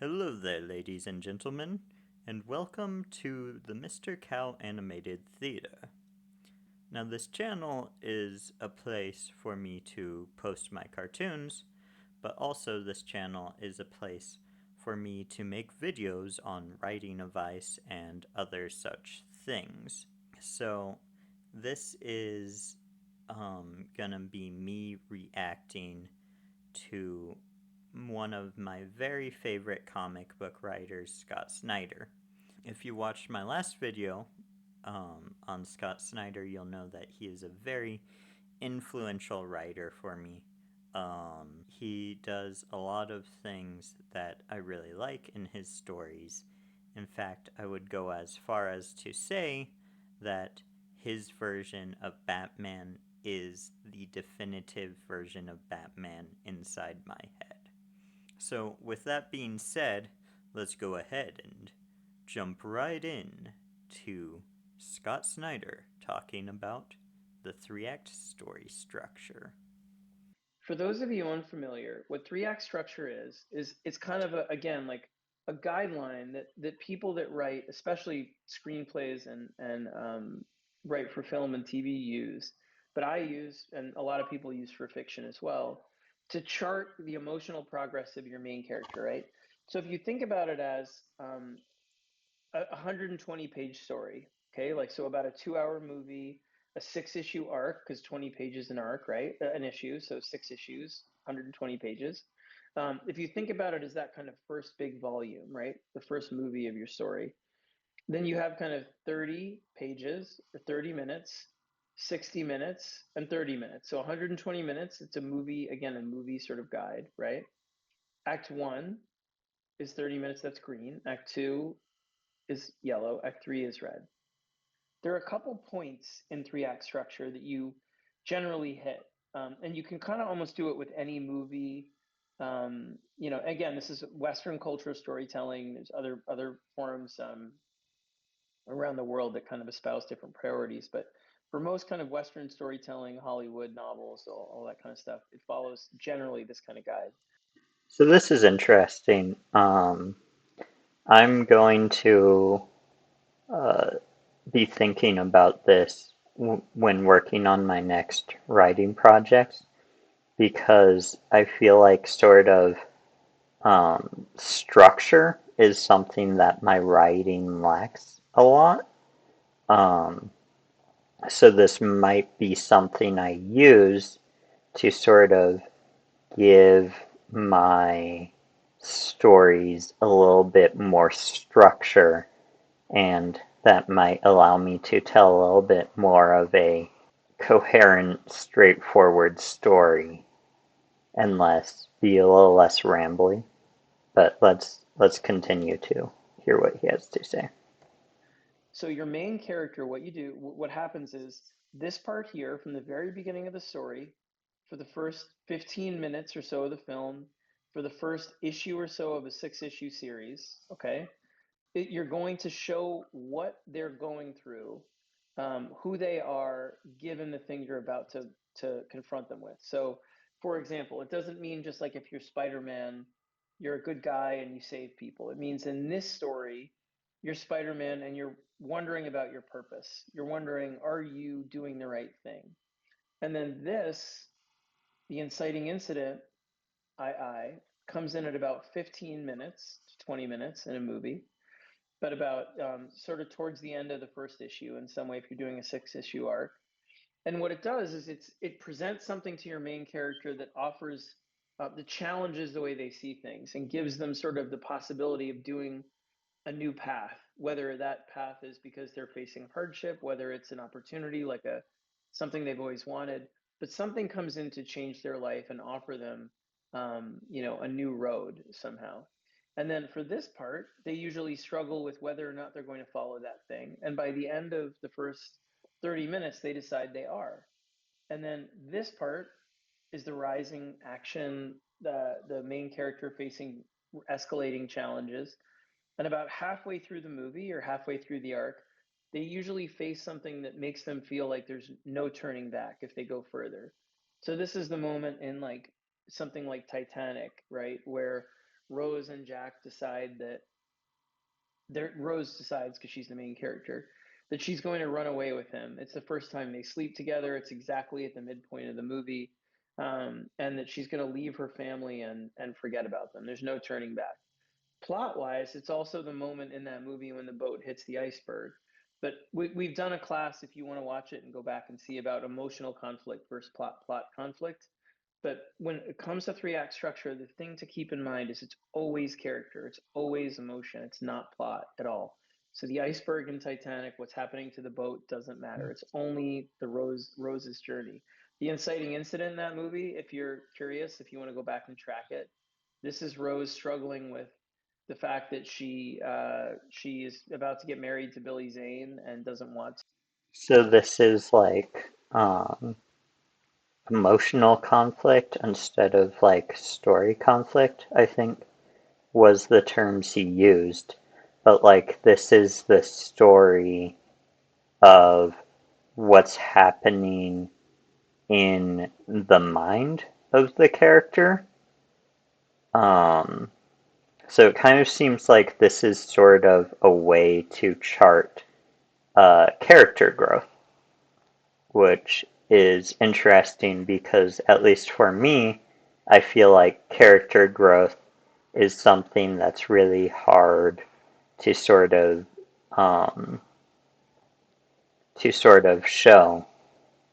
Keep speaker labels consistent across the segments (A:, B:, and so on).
A: Hello there, ladies and gentlemen, and welcome to the Mr. Cow Animated Theater. Now, this channel is a place for me to post my cartoons, but also this channel is a place for me to make videos on writing advice and other such things. So, this is gonna be me reacting to one of my very favorite comic book writers, Scott Snyder. If you watched my last video on Scott Snyder, you'll know that he is a very influential writer for me. He does a lot of things that I really like in his stories. In fact, I would go as far as to say that his version of Batman is the definitive version of Batman inside my head. So, with that being said, let's go ahead and jump right in to Scott Snyder talking about the three-act story structure.
B: For those of you unfamiliar, what three-act structure is it's kind of again like a guideline that people that write, especially screenplays and write for film and TV use, but I use and a lot of people use for fiction as well, to chart the emotional progress of your main character, right? So if you think about it as a 120-page story, okay, like so about a 2-hour movie, a 6-issue arc, because 20 pages an arc, right? An issue, so 6 issues, 120 pages. If you think about it as that kind of first big volume, right, the first movie of your story, then you have kind of 30 pages or 30 minutes, 60 minutes, and 30 minutes. So 120 minutes, it's a movie, again, a movie sort of guide, right? Act one is 30 minutes, that's green. Act two is yellow. Act three is red. There are a couple points in three-act structure that you generally hit, and you can kind of almost do it with any movie. Again, this is Western culture storytelling. There's other forums around the world that kind of espouse different priorities, but for most kind of Western storytelling, Hollywood novels, all that kind of stuff, it follows generally this kind of guide.
A: So, this is interesting. I'm going to uh, be thinking about this when working on my next writing projects because I feel like sort of structure is something that my writing lacks a lot. Um, so this might be something I use to sort of give my stories a little bit more structure, and that might allow me to tell a little bit more of a coherent, straightforward story and be a little less rambly. But let's continue to hear what he has to say.
B: So your main character, what you do, what happens is this part here from the very beginning of the story, for the first 15 minutes or so of the film, for the first issue or so of a 6-issue series, okay, you're going to show what they're going through, who they are, given the thing you're about to confront them with. So, for example, it doesn't mean just like if you're Spider-Man, you're a good guy and you save people. It means in this story, you're Spider-Man and you're wondering about your purpose. You're wondering, are you doing the right thing? And then this, the inciting incident, I comes in at about 15 minutes to 20 minutes in a movie, but about sort of towards the end of the first issue in some way if you're doing a 6-issue arc. And what it does is it presents something to your main character that offers the challenges the way they see things and gives them sort of the possibility of doing a new path, whether that path is because they're facing hardship, whether it's an opportunity like a something they've always wanted, but something comes in to change their life and offer them, a new road somehow. And then for this part, they usually struggle with whether or not they're going to follow that thing. And by the end of the first 30 minutes, they decide they are. And then this part is the rising action, the main character facing escalating challenges, and about halfway through the movie or halfway through the arc, they usually face something that makes them feel like there's no turning back if they go further. So this is the moment in like something like Titanic, right? Where Rose and Jack decide that Rose decides, because she's the main character, that she's going to run away with him. It's the first time they sleep together. It's exactly at the midpoint of the movie, and that she's going to leave her family and forget about them. There's no turning back. Plot wise, it's also the moment in that movie when the boat hits the iceberg. But we've done a class, if you want to watch it and go back and see, about emotional conflict versus plot conflict. But when it comes to three act structure, the thing to keep in mind is it's always character, it's always emotion, it's not plot at all. So the iceberg in Titanic, what's happening to the boat doesn't matter. It's only the Rose's journey. The inciting incident in that movie, if you're curious, if you want to go back and track it, this is Rose struggling with the fact that she is about to get married to Billy Zane and doesn't want to.
A: So this is like emotional conflict instead of like story conflict, I think was the terms he used. But like this is the story of what's happening in the mind of the character. Um, so it kind of seems like this is sort of a way to chart character growth, which is interesting because, at least for me, I feel like character growth is something that's really hard to um, sort of show.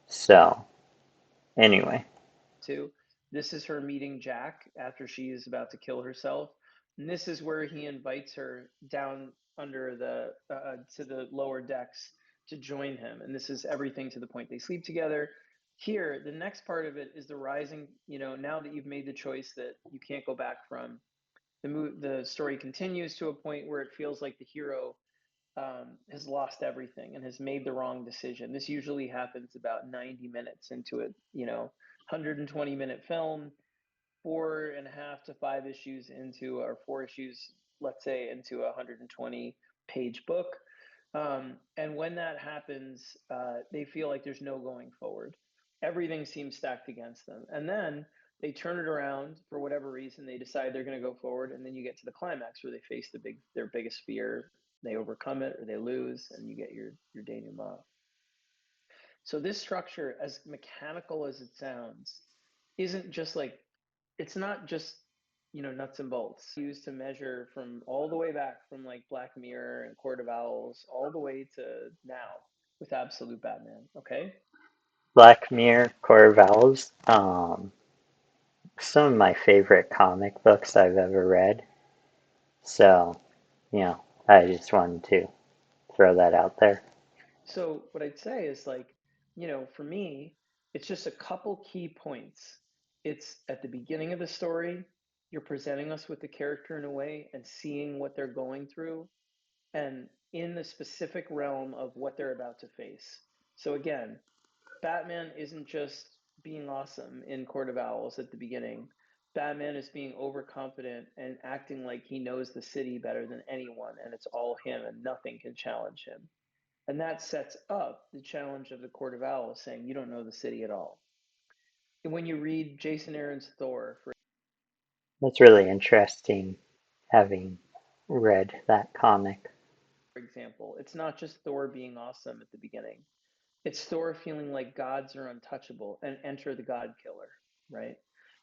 A: So anyway,
B: To. This is her meeting Jack after she is about to kill herself. And this is where he invites her down under the to the lower decks to join him. And this is everything to the point they sleep together. Here, the next part of it is the rising. Now that you've made the choice that you can't go back from, the story continues to a point where it feels like the hero has lost everything and has made the wrong decision. This usually happens about 90 minutes into a 120-minute film, 4.5 to 5 issues into, or 4 issues, let's say, into a 120-page book. And when that happens, they feel like there's no going forward. Everything seems stacked against them. And then they turn it around for whatever reason. They decide they're going to go forward, and then you get to the climax where they face their biggest fear. They overcome it, or they lose, and you get your denouement. So this structure, as mechanical as it sounds, isn't just like, it's not just nuts and bolts. Used to measure from all the way back from like Black Mirror and Court of Owls all the way to now with Absolute Batman. Okay.
A: Black Mirror, Core Vowels, some of my favorite comic books I've ever read. So, you know, I just wanted to throw that out there.
B: So what I'd say is, like, for me, it's just a couple key points. It's at the beginning of the story, you're presenting us with the character in a way and seeing what they're going through, and in the specific realm of what they're about to face. So again, Batman isn't just being awesome in Court of Owls at the beginning. Batman is being overconfident and acting like he knows the city better than anyone, and it's all him, and nothing can challenge him. And that sets up the challenge of the Court of Owls, saying you don't know the city at all. And when you read Jason Aaron's Thor, for
A: That's really interesting having read that comic.
B: example, it's not just Thor being awesome at the beginning. It's Thor feeling like gods are untouchable and enter the God Killer, right?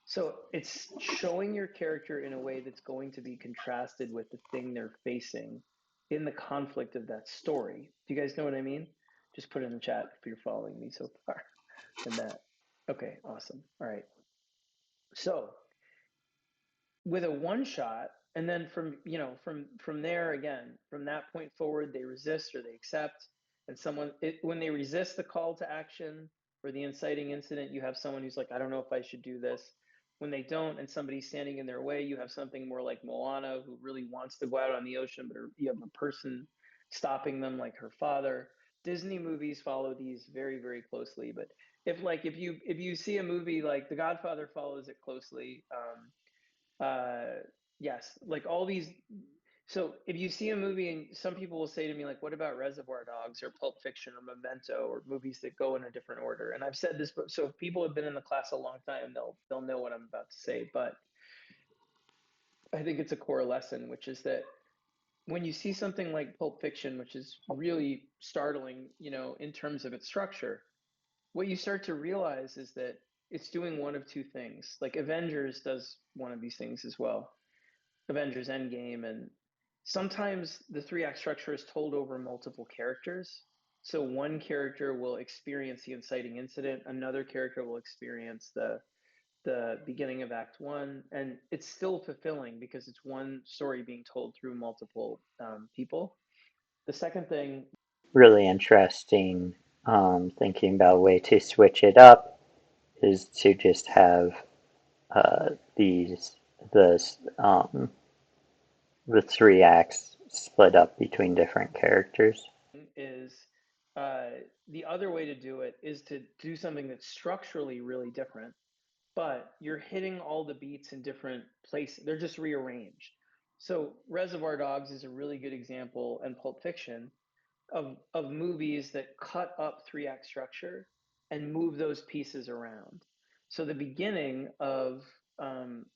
B: So it's showing your character in a way that's going to be contrasted with the thing they're facing in the conflict of that story. Do you guys know what I mean? Just put it in the chat if you're following me so far in that. Okay, awesome. All right. So with a one shot, and then from there, again, from that point forward, they resist or they accept. And when they resist the call to action or the inciting incident, you have someone who's like, I don't know if I should do this. When they don't and somebody's standing in their way, you have something more like Moana, who really wants to go out on the ocean, but you have a person stopping them, like her father. Disney movies follow these very, very closely. But if you see a movie like The Godfather follows it closely. Uh, yes, like all these. So if you see a movie, and some people will say to me, like, what about Reservoir Dogs or Pulp Fiction or Memento or movies that go in a different order? And I've said this, but so if people have been in the class a long time, they'll know what I'm about to say. But I think it's a core lesson, which is that when you see something like Pulp Fiction, which is really startling, in terms of its structure, what you start to realize is that it's doing one of two things. Like Avengers does one of these things as well. Avengers Endgame, and sometimes the three act structure is told over multiple characters. So one character will experience the inciting incident, another character will experience the beginning of Act One, and it's still fulfilling because it's one story being told through multiple people. The second thing,
A: Really interesting. Thinking about a way to switch it up is to just have these the the three acts split up between different characters.
B: is uh, the other way to do it is to do something that's structurally really different, but you're hitting all the beats in different places. They're just rearranged. So Reservoir Dogs is a really good example, and Pulp Fiction, of movies that cut up three act structure and move those pieces around. So the beginning of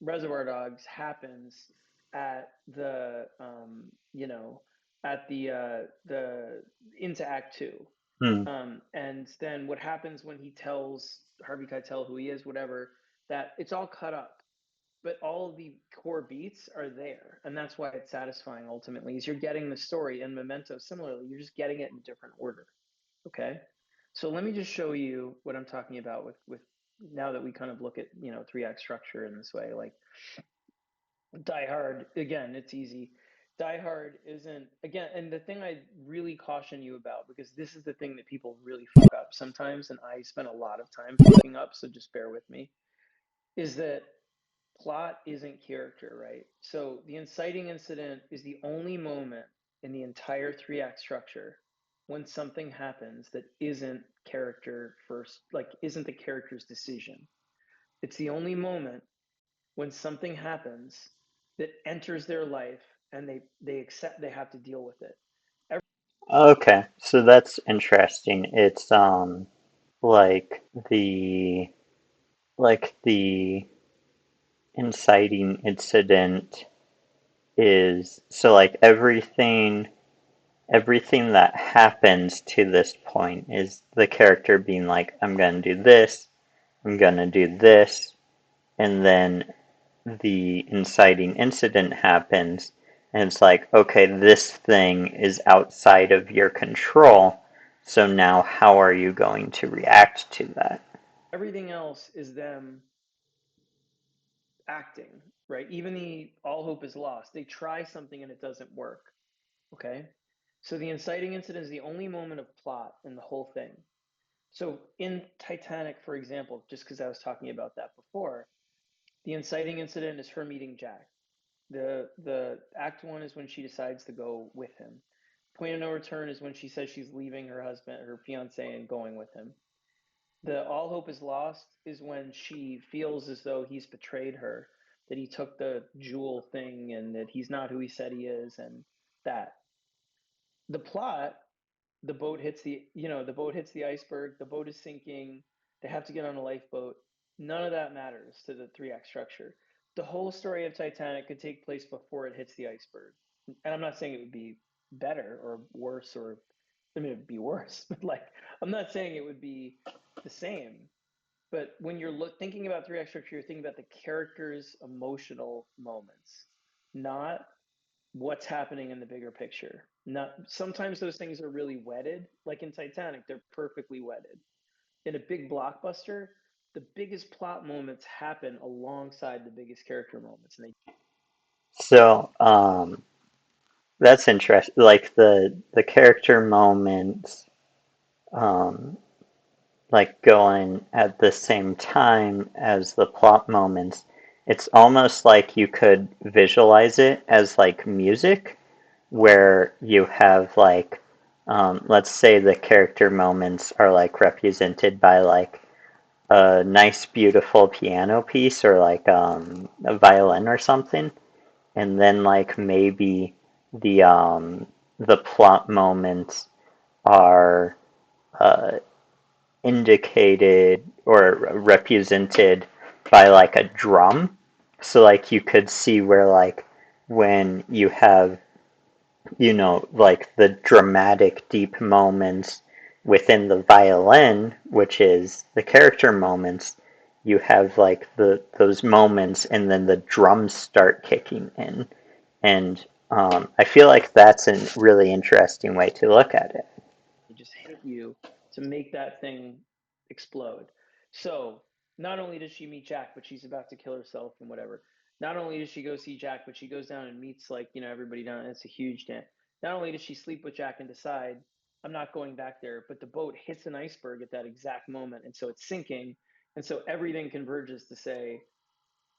B: Reservoir Dogs happens at the into Act Two,
A: Hmm.
B: and then what happens when he tells Harvey Keitel who he is, whatever, that it's all cut up, but all of the core beats are there, and that's why it's satisfying ultimately. Is you're getting the story, and Memento similarly, you're just getting it in different order. Okay, so let me just show you what I'm talking about with now that we kind of look at three act structure in this way. Like Die Hard, again, it's easy. Die Hard isn't, again, and the thing I really caution you about, because this is the thing that people really fuck up sometimes, and I spend a lot of time fucking up, so just bear with me, is that plot isn't character, right? So the inciting incident is the only moment in the entire three act structure when something happens that isn't character first, like isn't the character's decision. It's the only moment when something happens that enters their life, and they accept they have to deal with it.
A: Okay, so that's interesting. It's like the like the inciting incident is so like everything that happens to this point is the character being like, I'm gonna do this, I'm gonna do this, and then the inciting incident happens, and it's like, okay, this thing is outside of your control, so now how are you going to react to that?
B: Everything else is them acting, right? Even the all hope is lost, they try something and it doesn't work. Okay, so the inciting incident is the only moment of plot in the whole thing. So in Titanic, for example, just because I was talking about that before, the inciting incident is her meeting Jack. The act one is when she decides to go with him. Point of no return is when she says she's leaving her husband, her fiance, and going with him. The all hope is lost is when she feels as though he's betrayed her, that he took the jewel thing and that he's not who he said he is, and that. The plot, the boat hits the iceberg, the boat is sinking, they have to get on a lifeboat. None of that matters to the three act structure. The whole story of Titanic could take place before it hits the iceberg. And I'm not saying it would be better or worse, or I mean it'd be worse, but like I'm not saying it would be the same. But when you're thinking about three act structure, you're thinking about the characters' emotional moments, not what's happening in the bigger picture. Not sometimes those things are really wedded, like in Titanic, they're perfectly wedded. In a big blockbuster, the biggest plot moments happen alongside the biggest character moments, and they
A: So, that's interesting. Like the character moments, um, like going at the same time as the plot moments. It's almost like you could visualize it as like music, where you have like, let's say the character moments are like represented by like a nice, beautiful piano piece or like a violin or something, and then like maybe the um, the plot moments are uh, indicated or represented by like a drum. So like you could see where like when you have, like the dramatic deep moments within the violin, which is the character moments, you have like those moments and then the drums start kicking in. And I feel like that's a really interesting way to look at it.
B: They just hit you to make that thing explode. So not only does she meet Jack, but she's about to kill herself and whatever. Not only does she go see Jack, but she goes down and meets like, everybody down. It's a huge dance. Not only does she sleep with Jack and decide, I'm not going back there, but the boat hits an iceberg at that exact moment. And so it's sinking. And so everything converges to say,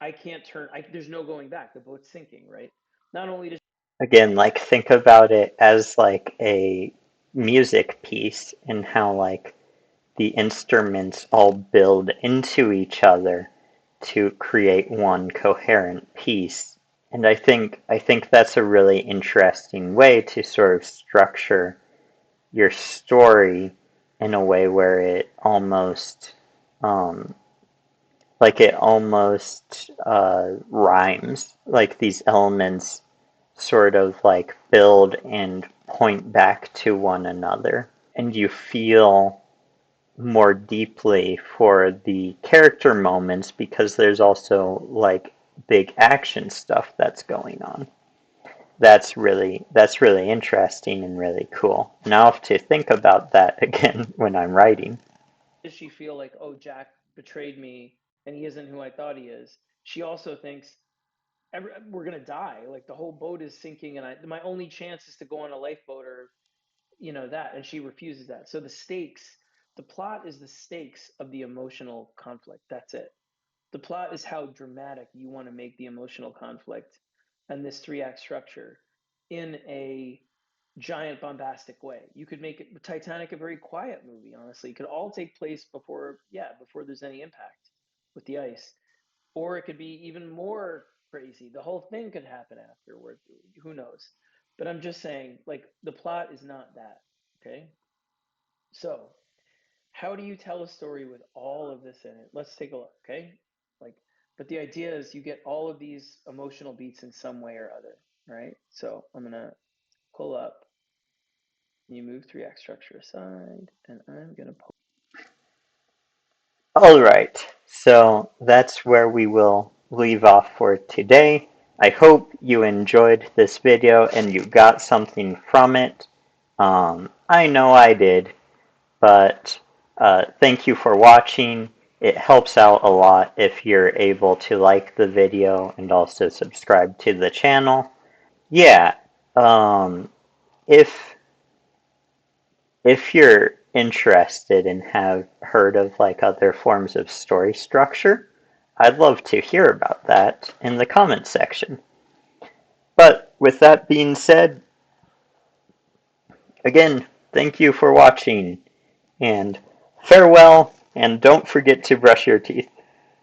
B: I can't turn, there's no going back. The boat's sinking, right? Not only does
A: Again, like think about it as like a music piece and how like the instruments all build into each other to create one coherent piece. And I think that's a really interesting way to sort of structure your story in a way where it almost um, rhymes, like these elements sort of like build and point back to one another, and you feel more deeply for the character moments because there's also like big action stuff that's going on. That's really interesting and really cool. Now I have to think about that again when I'm writing.
B: she feel like, oh, Jack betrayed me and he isn't who I thought he is, she also thinks, we're gonna die. Like the whole boat is sinking, and my only chance is to go on a lifeboat or that. And she refuses that. So the plot is the stakes of the emotional conflict. That's it. The plot is how dramatic you want to make the emotional conflict and this three-act structure in a giant bombastic way. You could make it Titanic a very quiet movie, honestly. It could all take place before there's any impact with the ice. Or it could be even more crazy. The whole thing could happen afterward. Who knows? But I'm just saying, like, the plot is not that. Okay. So, how do you tell a story with all of this in it? Let's take a look. Okay. Like, but the idea is you get all of these emotional beats in some way or other. Right. So, I'm going to pull up. You move three-act structure aside, and I'm going to pull.
A: All right, so that's where we will leave off for today. I hope you enjoyed this video and you got something from it. I know I did, but thank you for watching. It helps out a lot if you're able to like the video and also subscribe to the channel. Yeah, if you're interested and have heard of like other forms of story structure, I'd love to hear about that in the comments section. But with that being said, again, thank you for watching and farewell, and don't forget to brush your teeth.